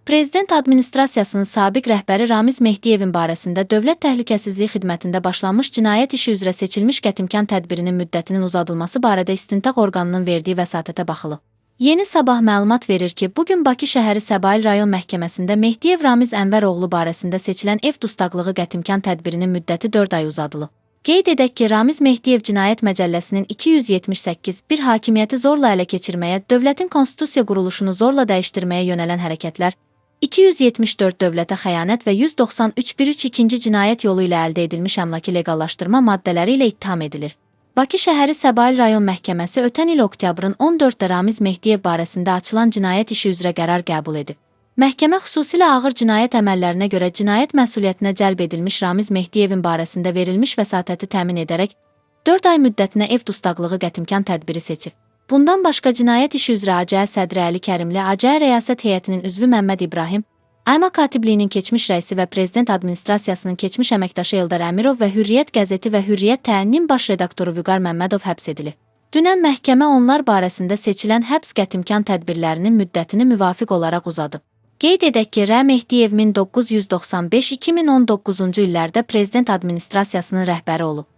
Prezident Administrasiyasının sabiq rəhbəri Ramiz Mehdiyevin barəsində Dövlət Təhlükəsizliyi Xidmətində başlanmış cinayət işi üzrə seçilmiş qətimkan tədbirinin müddətinin uzadılması barədə istintaq orqanının verdiyi vəsatətə baxılıb. Yeni Sabah məlumat verir ki, bugün Bakı şəhəri Səbail rayon məhkəməsində Mehdiyev Ramiz Ənvəroğlu barəsində seçilən ev dustaqlığı qətimkan tədbirinin müddəti 4 ay uzadılıb. Qeyd edək ki, Ramiz Mehdiyev Cinayət Məcəlləsinin 278 bir hakimiyyəti zorla ələ keçirməyə, dövlətin konstitusiya quruluşunu zorla dəyişdirməyə yönələn hərəkətlər, 274 dövlətə xəyanət və 193.132 cinayət yolu ilə əldə edilmiş əmlakı leqallaşdırma maddələri ilə ittiham edilir. Bakı şəhəri Səbail rayon məhkəməsi ötən il oktyabrın 14-də Ramiz Mehdiyev barəsində açılan cinayət işi üzrə qərar qəbul edib. Məhkəmə xüsusilə ağır cinayət əməllərinə görə cinayət məsuliyyətinə cəlb edilmiş Ramiz Mehdiyevin barəsində verilmiş vəsatəti təmin edərək 4 ay müddətinə ev dustaqlığı qətimkan tədbiri seçib. Bundan başqa cinayət işi üzrə ACə sədri Əli Kərimli, ACə rəyasət heyətinin üzvü Məmməd İbrahim, AYMA katibliyinin keçmiş rəisi və Prezident Administrasiyasının keçmiş əməkdaşı Eldar Əmirov və Hürriyyət qəzeti və Hürriyyət təyininin baş redaktoru Vüqar Məmmədov həbs edilir. Dünən məhkəmə onlar barəsində seçilən həbs qətimkan tədbirlərinin müddətini müvafiq olaraq uzadıb. Qeyd edək ki, Mehdiyev 1995-2019-cu illərdə Prezident Administrasiyasının rəhbəri olub.